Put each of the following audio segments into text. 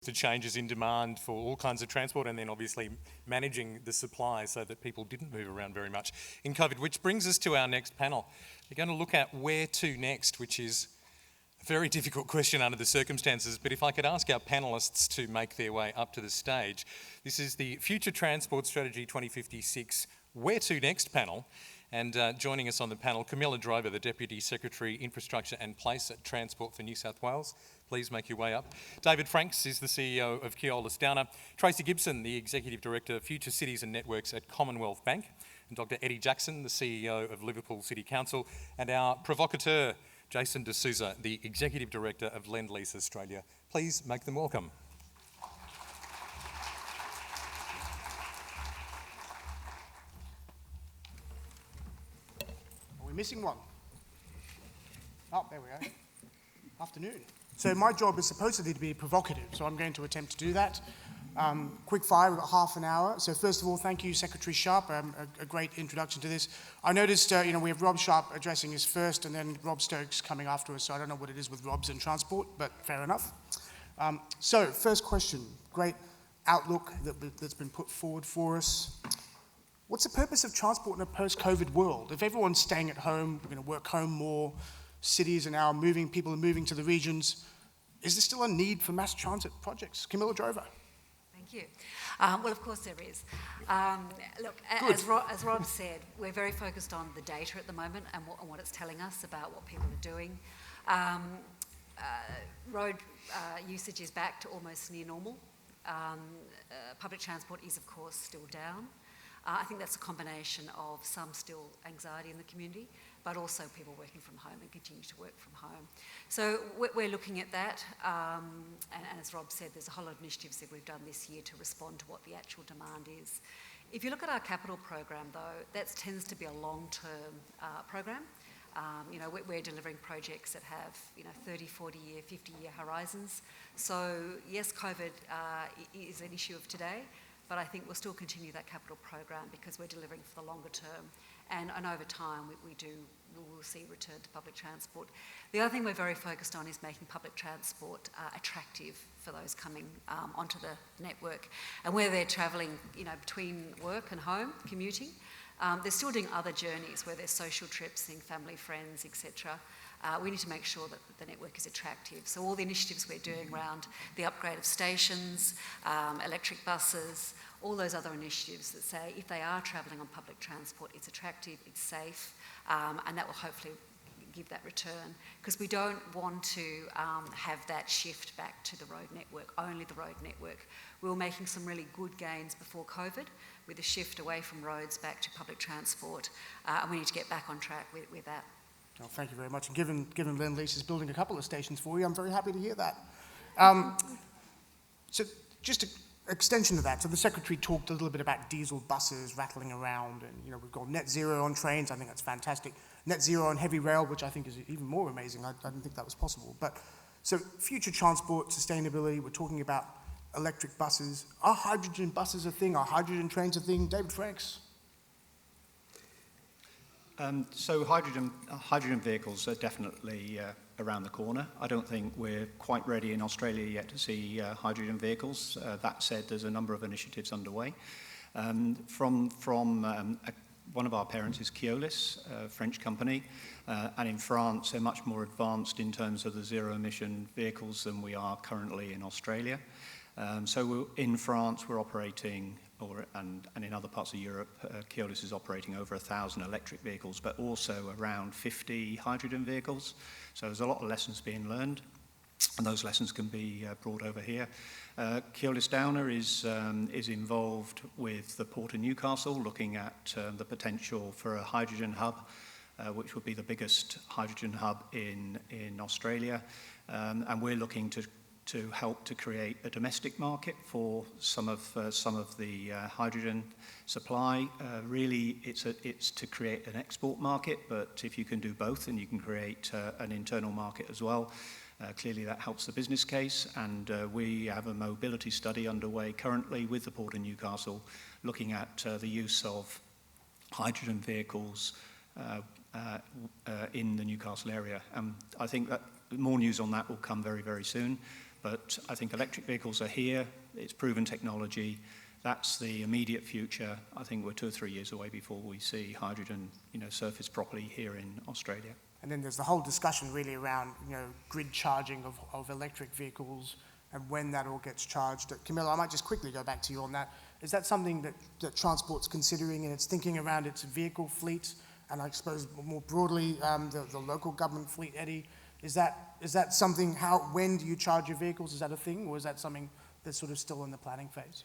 to changes in demand for all kinds of transport, and then obviously managing the supply so that people didn't move around very much in COVID, which brings us to our next panel. We're going to look at where to next, which is a very difficult question under the circumstances, but if I could ask our panellists to make their way up to the stage. This is the Future Transport Strategy 2056 Where to Next panel. And joining us on the panel, Camilla, the Deputy Secretary, Infrastructure and Place at Transport for New South Wales. Please make your way up. David Franks is the CEO of Keolis Downer. Tracey Gibson, the Executive Director of Future Cities and Networks at Commonwealth Bank. And Dr. Eddie Jackson, the CEO of Liverpool City Council. And our provocateur, Jason de Sousa, the Executive Director of Lendlease Australia. Please make them welcome. We're missing one. Oh, there we go. Afternoon. So my job is supposedly to be provocative, so I'm going to attempt to do that. Quick fire, we've got half an hour. So first of all, thank you, Secretary Sharp, a great introduction to this. I noticed, we have Rob Sharp addressing us first, and then Rob Stokes coming after us, so I don't know what it is with Robs and transport, but fair enough. So first question, great outlook that's been put forward for us. What's the purpose of transport in a post-COVID world? If everyone's staying at home, we're going to work home more, cities are now moving, people are moving to the regions, is there still a need for mass transit projects? Camilla Drover. Thank you. Well, of course there is. Look, as Rob said, we're very focused on the data at the moment and what it's telling us about what people are doing. Road usage is back to almost near normal. Public transport is, of course, still down. I think that's a combination of some still anxiety in the community, but also people working from home and continue to work from home. So we're looking at that, and as Rob said, there's a whole lot of initiatives that we've done this year to respond to what the actual demand is. If you look at our capital program, though, that tends to be a long-term program. We're delivering projects that have 30, 40-year, 50-year horizons. So yes, COVID is an issue of today, but I think we'll still continue that capital program because we're delivering for the longer term. And over time, we will see return to public transport. The other thing we're very focused on is making public transport attractive for those coming onto the network. And where they're travelling, between work and home, commuting, they're still doing other journeys where there's social trips, seeing family, friends, etc. We need to make sure that the network is attractive. So all the initiatives we're doing around the upgrade of stations, electric buses, all those other initiatives that say if they are travelling on public transport, it's attractive, it's safe, and that will hopefully give that return. Because we don't want to have that shift back to the road network, only the road network. We were making some really good gains before COVID with a shift away from roads back to public transport, and we need to get back on track with that. Well, thank you very much. And given Lendlease is building a couple of stations for you, I'm very happy to hear that. So just an extension to that. So the Secretary talked a little bit about diesel buses rattling around, and we've got net zero on trains. I think that's fantastic. Net zero on heavy rail, which I think is even more amazing. I didn't think that was possible. But so future transport, sustainability, we're talking about electric buses. Are hydrogen buses a thing? Are hydrogen trains a thing? David Franks. So hydrogen vehicles are definitely around the corner. I don't think we're quite ready in Australia yet to see hydrogen vehicles. That said, there's a number of initiatives underway. One of our parents is Keolis, a French company, and in France they're much more advanced in terms of the zero-emission vehicles than we are currently in Australia. So in France we're operating, and in other parts of Europe, Keolis is operating over 1,000 electric vehicles, but also around 50 hydrogen vehicles. So there's a lot of lessons being learned, and those lessons can be brought over here. Keolis Downer is involved with the Port of Newcastle, looking at the potential for a hydrogen hub, which would be the biggest hydrogen hub in Australia, and we're looking to help to create a domestic market for some of the hydrogen supply. Really, it's to create an export market, but if you can do both, then you can create an internal market as well. Clearly, that helps the business case, and we have a mobility study underway currently with the Port of Newcastle, looking at the use of hydrogen vehicles in the Newcastle area. I think that more news on that will come very, very soon. But I think electric vehicles are here. It's proven technology. That's the immediate future. I think we're 2 or 3 years away before we see hydrogen, surface properly here in Australia. And then there's the whole discussion really around, grid charging of electric vehicles and when that all gets charged. Camilla, I might just quickly go back to you on that. Is that something that Transport's considering in its thinking around its vehicle fleet, and I suppose more broadly the local government fleet, Eddie? Is that something, when do you charge your vehicles? Is that a thing, or is that something that's sort of still in the planning phase?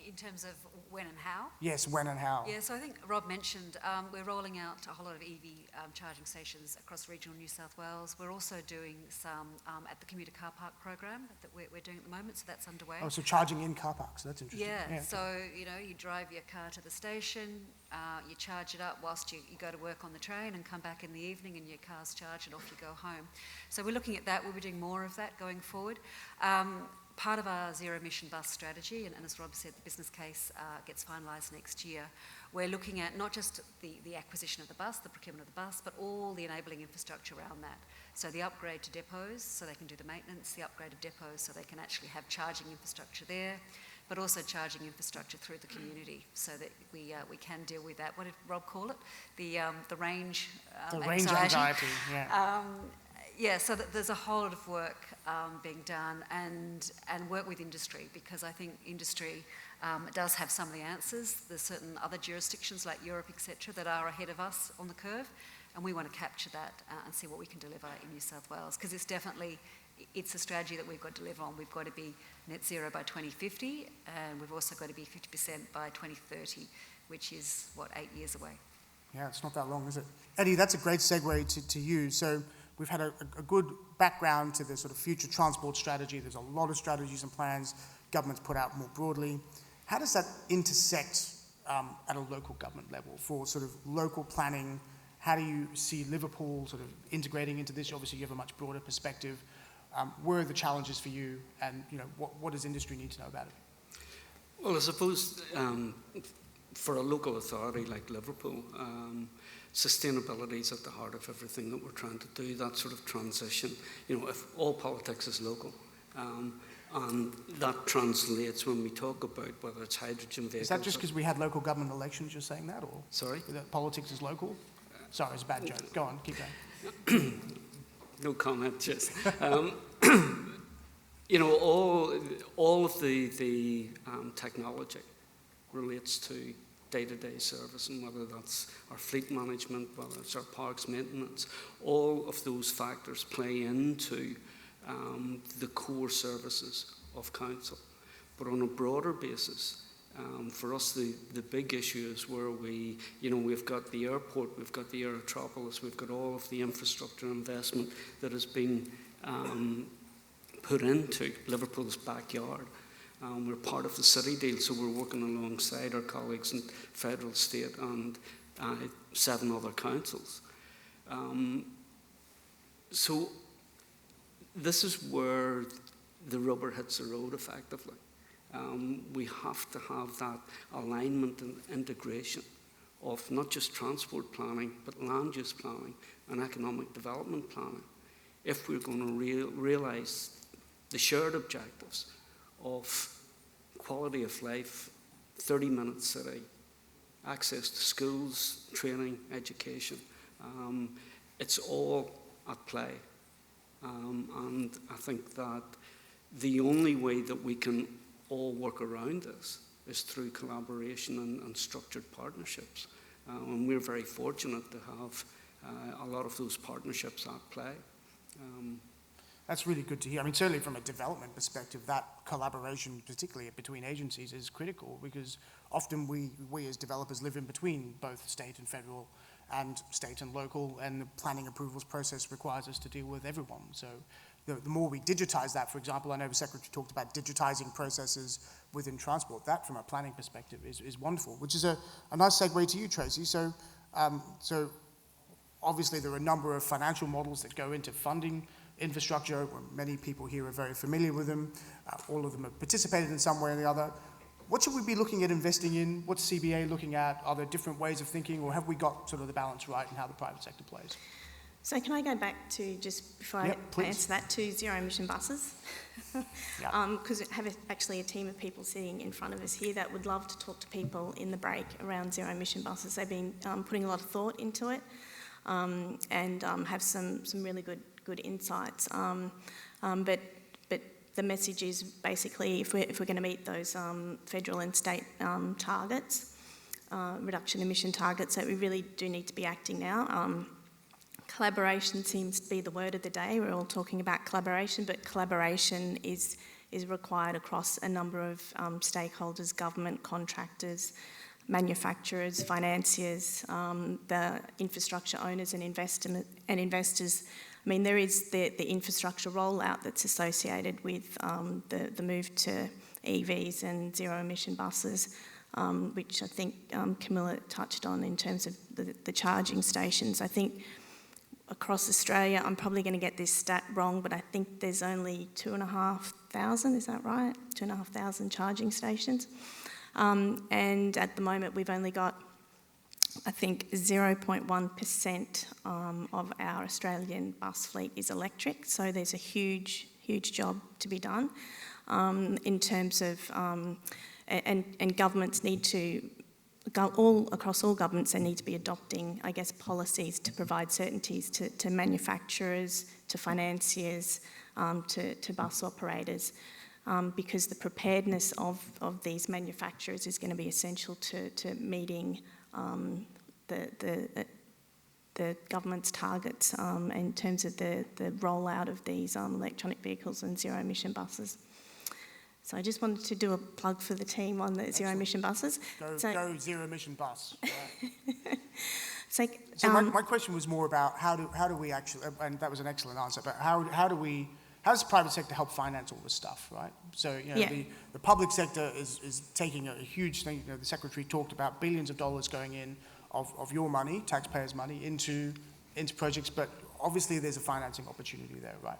In terms of when and how? Yes, when and how. Yeah, so I think Rob mentioned we're rolling out a whole lot of EV charging stations across regional New South Wales. We're also doing some at the commuter car park program that we're doing at the moment, so that's underway. Oh, so charging in car parks, that's interesting. Yeah, so, you drive your car to the station, you charge it up whilst you go to work on the train and come back in the evening and your car's charged and off you go home. So we're looking at that. We'll be doing more of that going forward. Part of our zero-emission bus strategy, and as Rob said, the business case gets finalised next year, we're looking at not just the acquisition of the bus, the procurement of the bus, but all the enabling infrastructure around that. So the upgrade to depots so they can do the maintenance, the upgrade of depots so they can actually have charging infrastructure there, but also charging infrastructure through the community so that we can deal with that. What did Rob call it? The range the range anxiety, yeah. Yeah, so there's a whole lot of work being done and work with industry, because I think industry does have some of the answers. There's certain other jurisdictions like Europe, etc., that are ahead of us on the curve, and we want to capture that and see what we can deliver in New South Wales, because it's a strategy that we've got to deliver on. We've got to be net zero by 2050, and we've also got to be 50% by 2030, which is, 8 years away. Yeah, it's not that long, is it? Eddie, that's a great segue to you. So we've had a good background to the sort of future transport strategy. There's a lot of strategies and plans government's put out more broadly. How does that intersect at a local government level for sort of local planning? How do you see Liverpool sort of integrating into this? Obviously, you have a much broader perspective. Where are the challenges for you, and what does industry need to know about it? Well, I suppose for a local authority like Liverpool, sustainability is at the heart of everything that we're trying to do, that sort of transition. If all politics is local, and that translates when we talk about whether it's hydrogen vehicles. Is that just because we had local government elections you're saying that, or? Sorry? That politics is local? Sorry, it's a bad joke. Go on, keep going. No comment, just. All of the technology relates to day-to-day service, and whether that's our fleet management, whether it's our parks maintenance, all of those factors play into the core services of council. But on a broader basis, for us, the big issue is where we've got the airport, we've got the Aerotropolis, we've got all of the infrastructure investment that has been put into Liverpool's backyard. We're part of the city deal, so we're working alongside our colleagues in federal, state and 7 other councils. So this is where the rubber hits the road effectively. We have to have that alignment and integration of not just transport planning, but land use planning and economic development planning, if we're going to realise the shared objectives of quality of life, 30-minute city, access to schools, training, education. It's all at play. And I think that the only way that we can all work around this is through collaboration and structured partnerships. And we're very fortunate to have a lot of those partnerships at play. That's really good to hear. I mean, certainly from a development perspective, that collaboration, particularly between agencies, is critical, because often we as developers live in between both state and federal and state and local, and the planning approvals process requires us to deal with everyone. So the more we digitize that, for example, I know the Secretary talked about digitizing processes within transport. That, from a planning perspective, is wonderful, which is a nice segue to you, Tracey. So obviously there are a number of financial models that go into funding infrastructure. Many people here are very familiar with them. All of them have participated in some way or the other. What should we be looking at investing in? What's CBA looking at? Are there different ways of thinking, or have we got sort of the balance right in how the private sector plays? So can I go back to, just before Yep, I please. answer that, to zero emission buses? Yeah. Because we have actually a team of people sitting in front of us here that would love to talk to people in the break around zero emission buses. They've been putting a lot of thought into it and have some really good insights. But the message is basically, if we're going to meet those federal and state targets, reduction emission targets, that we really do need to be acting now. Collaboration seems to be the word of the day. We're all talking about collaboration, but collaboration is required across a number of stakeholders, government, contractors, manufacturers, financiers, the infrastructure owners and investors. I mean, there is the infrastructure rollout that's associated with the move to EVs and zero emission buses, which I think Camilla touched on in terms of the charging stations. I think across Australia, I'm probably going to get this stat wrong, but I think there's only 2,500, is that right? 2,500 charging stations. And at the moment, we've only got, I think, 0.1% of our Australian bus fleet is electric. So there's a huge job to be done in terms of, and governments need to, across all governments, they need to be adopting, I guess, policies to provide certainties to manufacturers, to financiers, to bus operators, because the preparedness of these manufacturers is going to be essential to meeting the government's targets in terms of the rollout of these electronic vehicles and zero emission buses. So I just wanted to do a plug for the team on the zero emission buses. Go zero emission bus. Right. So my question was more about how do we actually, and that was an excellent answer, but how does the private sector help finance all this stuff, right? So, the public sector is taking a huge thing. The Secretary talked about billions of dollars going in of your money, taxpayers' money, into projects, but obviously there's a financing opportunity there, right?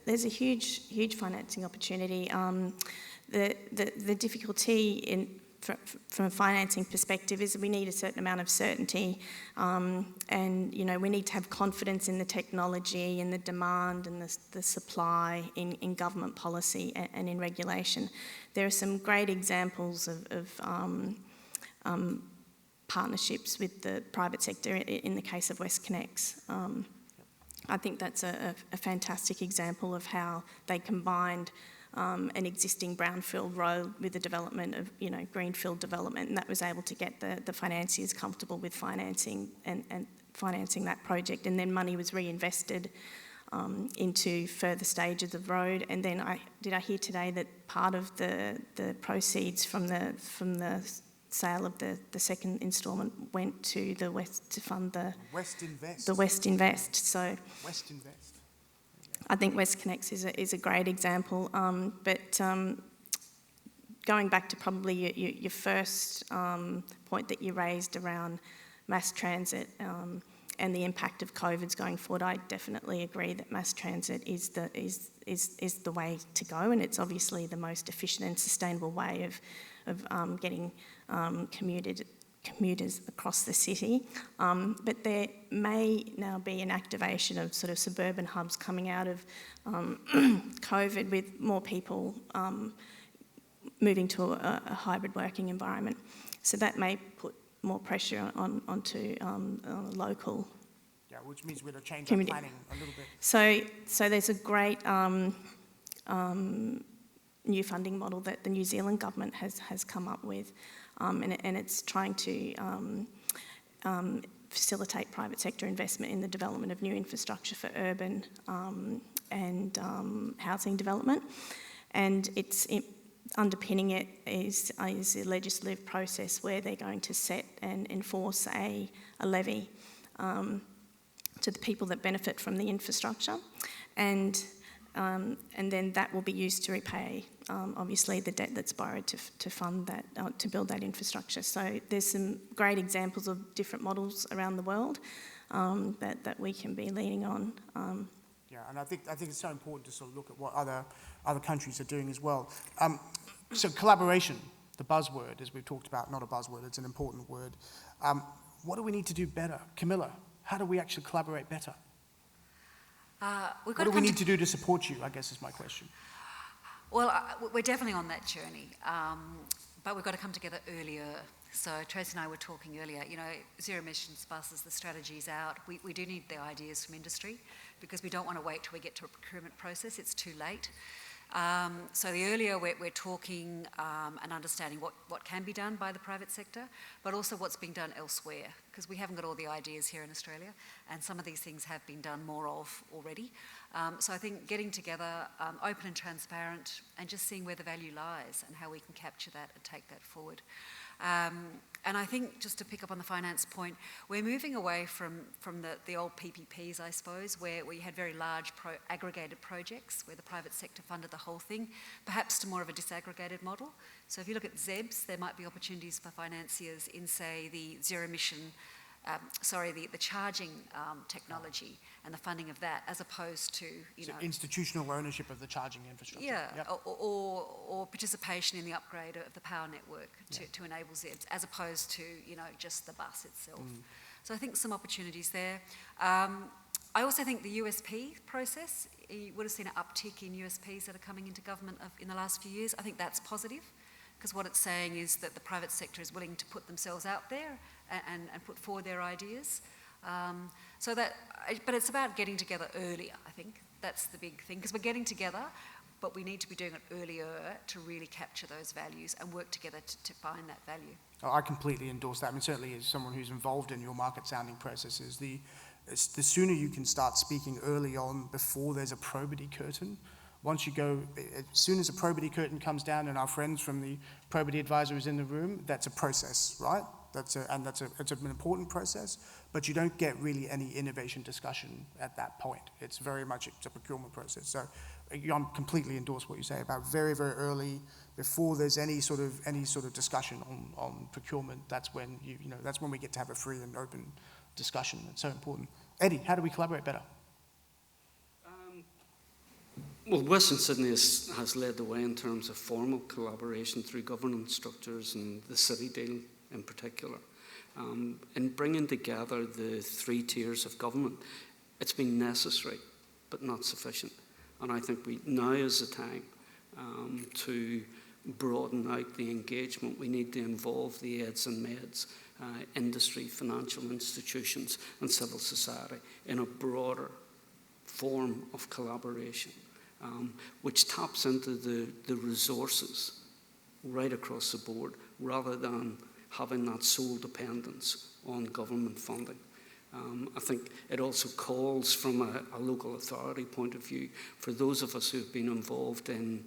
There's a huge financing opportunity. The difficulty from a financing perspective is that we need a certain amount of certainty, and we need to have confidence in the technology and the demand and the supply in government policy and in regulation. There are some great examples of partnerships with the private sector in the case of WestConnex. I think that's a fantastic example of how they combined an existing brownfield road with the development of greenfield development, and that was able to get the financiers comfortable with financing and financing that project, and then money was reinvested into further stages of road. And then I hear today that part of the proceeds from the sale of the second instalment went to the West to fund the West Invest. The West Invest. So West Invest. I think WestConnex is a great example. But going back to probably your first point that you raised around mass transit and the impact of COVID's going forward, I definitely agree that mass transit is the way to go, and it's obviously the most efficient and sustainable way of getting commuters across the city. But there may now be an activation of sort of suburban hubs coming out of COVID, with more people moving to a hybrid working environment. So that may put more pressure onto local. Yeah, which means we're going to change our community planning a little bit. So there's a great new funding model that the New Zealand government has come up with, and it's trying to facilitate private sector investment in the development of new infrastructure for urban and housing development. And underpinning it is a legislative process where they're going to set and enforce a levy to the people that benefit from the infrastructure, and then that will be used to repay, obviously, the debt that's borrowed to fund that, to build that infrastructure. So there's some great examples of different models around the world that we can be leaning on. Yeah, and I think it's so important to sort of look at what other countries are doing as well. So collaboration, the buzzword, as we've talked about, not a buzzword, it's an important word. What do we need to do better? Camilla, how do we actually collaborate better? We've What got do to we come need to do to support you, I guess is my question. Well, we're definitely on that journey, but we've got to come together earlier. So Tracey and I were talking earlier, zero emissions buses, the strategy's out. We do need the ideas from industry because we don't want to wait till we get to a procurement process. It's too late. So the earlier we're talking and understanding what can be done by the private sector, but also what's being done elsewhere, because we haven't got all the ideas here in Australia, and some of these things have been done more of already. So I think getting together, open and transparent, and just seeing where the value lies and how we can capture that and take that forward. And I think, just to pick up on the finance point, we're moving away from the old PPPs, I suppose, where we had very large aggregated projects where the private sector funded the whole thing, perhaps to more of a disaggregated model. So if you look at ZEBs, there might be opportunities for financiers in, say, the zero emission, the charging technology and the funding of that, as opposed to, So institutional ownership of the charging infrastructure. Yeah, Yep. or participation in the upgrade of the power network to enable ZEBs, as opposed to, just the bus itself. So I think some opportunities there. I also think the USP process, you would have seen an uptick in USPs that are coming into government in the last few years. I think that's positive, because what it's saying is that the private sector is willing to put themselves out there and put forward their ideas. But it's about getting together earlier, I think. That's the big thing, because we're getting together, but we need to be doing it earlier to really capture those values and work together to find that value. Oh, I completely endorse that. I mean, certainly as someone who's involved in your market sounding processes, the sooner you can start speaking early on before there's a probity curtain. Once you go, as soon as a probity curtain comes down and our friends from the probity advisor is in the room, that's a process, right? It's an important process, but you don't get really any innovation discussion at that point. It's very much a procurement process. So I completely endorse what you say about very, very early, before there's any sort of discussion on procurement. That's when that's when we get to have a free and open discussion. It's so important. Eddie, how do we collaborate better? Well, Western Sydney has led the way in terms of formal collaboration through governance structures and the city deal in particular. In bringing together the three tiers of government, it's been necessary but not sufficient. And I think now is the time to broaden out the engagement. We need to involve the aids and meds, industry, financial institutions and civil society in a broader form of collaboration, which taps into the resources right across the board, rather than having that sole dependence on government funding. I think it also calls, from a local authority point of view, for those of us who have been involved in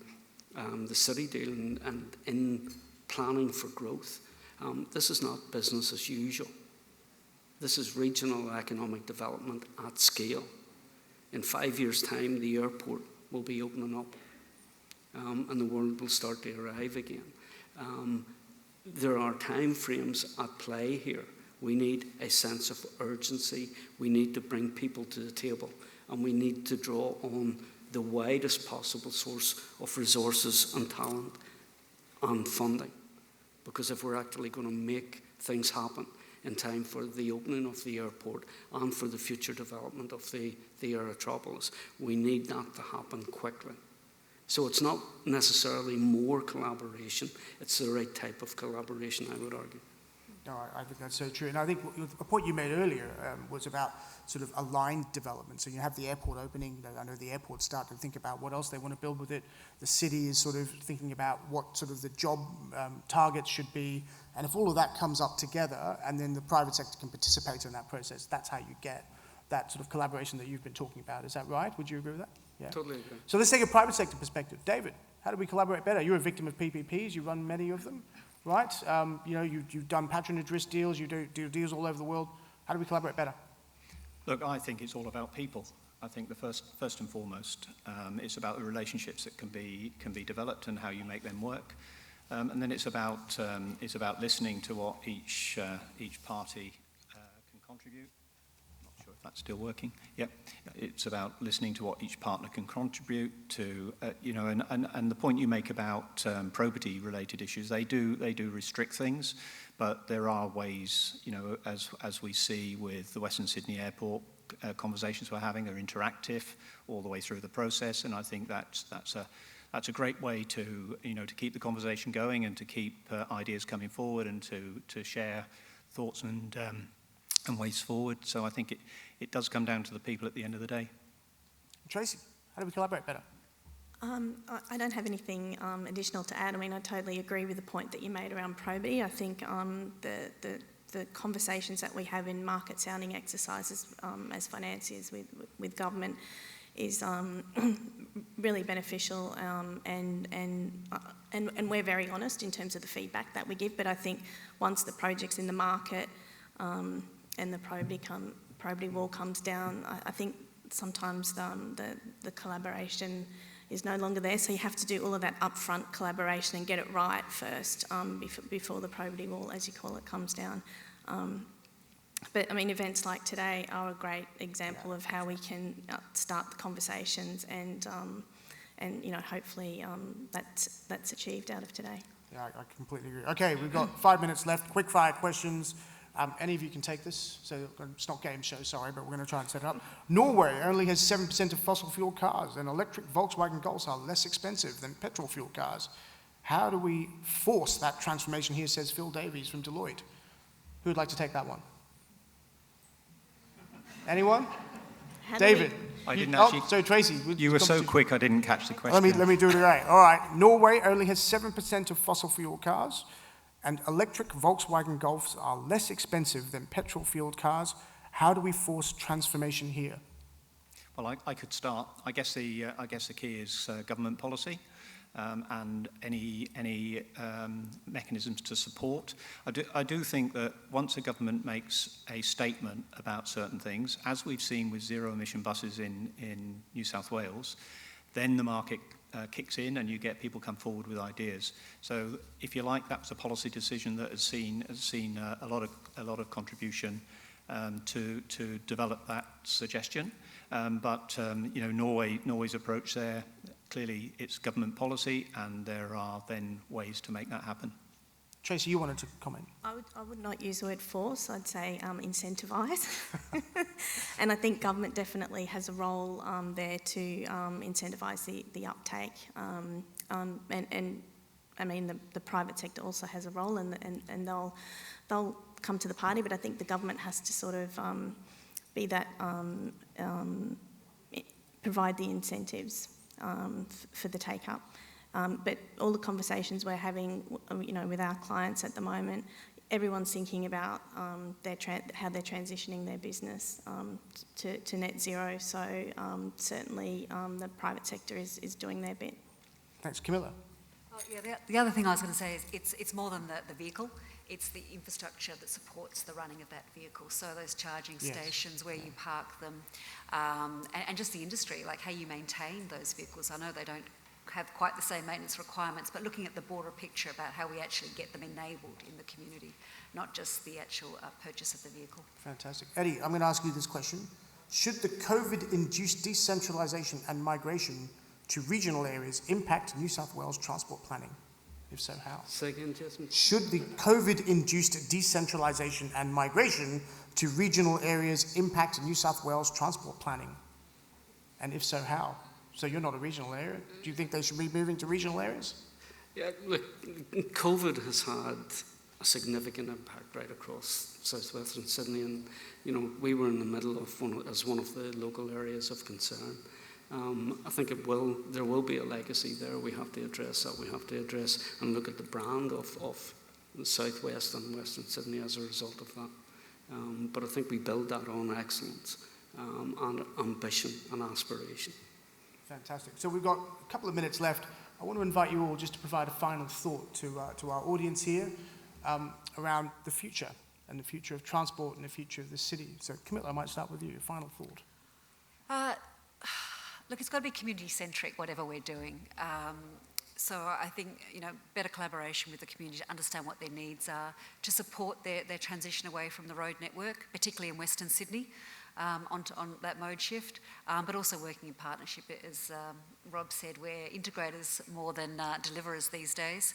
the city deal and in planning for growth. This is not business as usual. This is regional economic development at scale. In 5 years' time, the airport will be opening up, and the world will start to arrive again. There are time frames at play here. We need a sense of urgency. We need to bring people to the table, and we need to draw on the widest possible source of resources and talent and funding. Because if we're actually going to make things happen in time for the opening of the airport and for the future development of the aerotropolis, we need that to happen quickly. So it's not necessarily more collaboration, it's the right type of collaboration, I would argue. No, I think that's so true. And I think a point you made earlier was about sort of aligned development. So you have the airport opening. I know the airport's starting to think about what else they want to build with it. The city is sort of thinking about what sort of the job targets should be. And if all of that comes up together and then the private sector can participate in that process, that's how you get that sort of collaboration that you've been talking about. Is that right? Would you agree with that? Yeah. Totally agree. So let's take a private sector perspective. David, how do we collaborate better? You're a victim of PPPs. You run many of them. Right? You've done patronage risk deals, you do deals all over the world. How do we collaborate better? Look, I think it's all about people. I think the first and foremost, it's about the relationships that can be developed and how you make them work. And then it's about listening to what each party can contribute. Not sure if that's still working. Yep. It's about listening to what each partner can contribute to, and the point you make about probity-related issues, they do restrict things, but there are ways, as we see with the Western Sydney Airport, conversations we're having are interactive all the way through the process, and I think that's a great way to to keep the conversation going and to keep ideas coming forward and to share thoughts and ways forward. So I think it does come down to the people at the end of the day. Tracey, how do we collaborate better? I don't have anything additional to add. I mean, I totally agree with the point that you made around probity. I think the conversations that we have in market sounding exercises as financiers with government is really beneficial, and we're very honest in terms of the feedback that we give. But I think once the project's in the market and the probity wall comes down, I think sometimes the collaboration is no longer there, so you have to do all of that upfront collaboration and get it right first before the probity wall, as you call it, comes down. But I mean, events like today are a great example of how we can start the conversations, and hopefully that's achieved out of today. Yeah, I completely agree. Okay, we've got 5 minutes left. Quick fire questions. Any of you can take this, so it's not game show, sorry, but we're going to try and set it up. Norway only has 7% of fossil fuel cars, and electric Volkswagen Golfs are less expensive than petrol fuel cars. How do we force that transformation here, says Phil Davies from Deloitte. Who would like to take that one? Anyone? David. I didn't actually. Oh, sorry, Tracey. You were so quick, I didn't catch the question. Let me do it right. All right. Norway only has 7% of fossil fuel cars, and electric Volkswagen Golfs are less expensive than petrol-fueled cars. How do we force transformation here? Well, I could start. I guess the key is government policy. And any mechanisms to support. I do think that once a government makes a statement about certain things, as we've seen with zero-emission buses in New South Wales, then the market kicks in and you get people come forward with ideas. So, if you like, that's a policy decision that has seen a lot of contribution to develop that suggestion. But Norway's approach there. Clearly, it's government policy, and there are then ways to make that happen. Tracey, you wanted to comment. I would not use the word force. I'd say incentivise. And I think government definitely has a role there to incentivise the uptake. And I mean, the private sector also has a role, and they'll come to the party. But I think the government has to sort of be that provide the incentives. For the take-up. But all the conversations we're having, with our clients at the moment, everyone's thinking about how they're transitioning their business to net zero. So certainly the private sector is doing their bit. Thanks. Camilla? Oh, yeah, the other thing I was going to say is it's more than the vehicle. It's the infrastructure that supports the running of that vehicle. So those charging stations, where you park them, and just the industry, like how you maintain those vehicles. I know they don't have quite the same maintenance requirements, but looking at the broader picture about how we actually get them enabled in the community, not just the actual purchase of the vehicle. Fantastic. Eddie, I'm going to ask you this question. Should the COVID-induced decentralisation and migration to regional areas impact New South Wales transport planning? If so, how? Second, Jasmine. Should the COVID-induced decentralisation and migration to regional areas impact New South Wales transport planning? And if so, how? So you're not a regional area. Do you think they should be moving to regional areas? Yeah, look, COVID has had a significant impact right across southwestern Sydney, and we were in the middle of one of the local areas of concern. I think there will be a legacy there. We have to address that. We have to address and look at the brand of the southwest and western Sydney as a result of that. But I think we build that on excellence and ambition and aspiration. Fantastic. So we've got a couple of minutes left. I want to invite you all just to provide a final thought to our audience here around the future and the future of transport and the future of the city. So Camilla, I might start with you. Final thought. Look, it's got to be community-centric, whatever we're doing. So I think, better collaboration with the community to understand what their needs are, to support their transition away from the road network, particularly in Western Sydney, on that mode shift, but also working in partnership. As Rob said, we're integrators more than deliverers these days,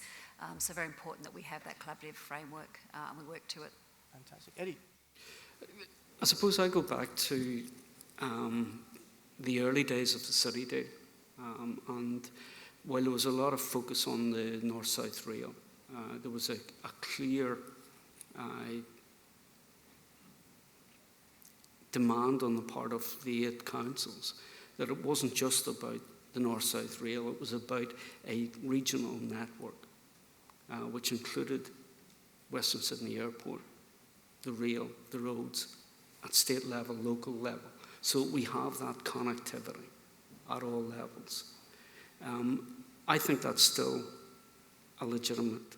so very important that we have that collaborative framework and we work to it. Fantastic. Eddie? I suppose I go back to the early days of the city day. And while there was a lot of focus on the north-south rail, there was a clear demand on the part of the 8 councils that it wasn't just about the north-south rail, it was about a regional network, which included Western Sydney Airport, the rail, the roads, at state level, local level. So we have that connectivity at all levels. I think that's still a legitimate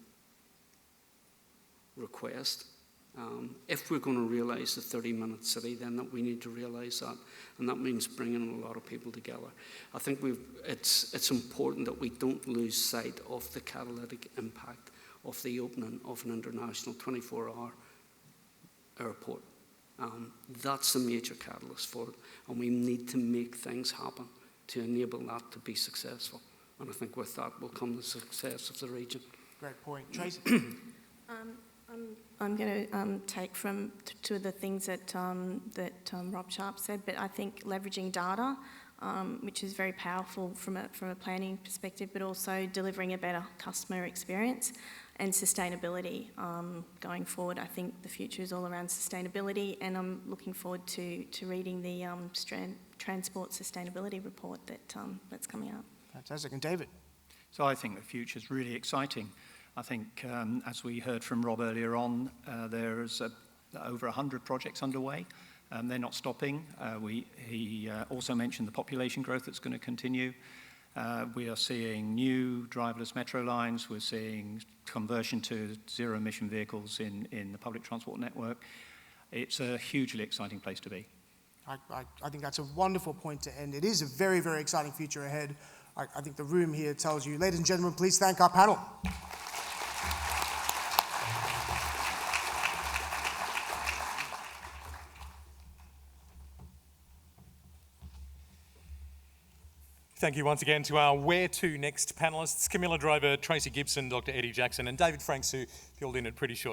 request. If we're going to realise the 30-minute city, then that we need to realise that, and that means bringing a lot of people together. I think it's important that we don't lose sight of the catalytic impact of the opening of an international 24-hour airport. That's the major catalyst for it, and we need to make things happen to enable that to be successful. And I think with that will come the success of the region. Great point. Tracey? I'm going to take from two of the things that Rob Sharp said, but I think leveraging data, which is very powerful from a planning perspective, but also delivering a better customer experience, and sustainability going forward. I think the future is all around sustainability, and I'm looking forward to reading the Transport Sustainability Report that's coming out. Fantastic. And David? So I think the future is really exciting. I think, as we heard from Rob earlier on, there's over 100 projects underway. They're not stopping. He also mentioned the population growth that's going to continue. We are seeing new driverless metro lines. We're seeing conversion to zero-emission vehicles in the public transport network. It's a hugely exciting place to be. I think that's a wonderful point to end. It is a very, very exciting future ahead. I think the room here tells you. Ladies and gentlemen, please thank our panel. Thank you once again to our Where To Next panellists, Camilla driver Tracey Gibson, Dr. Eddie Jackson, and David Franks, who filled in at pretty short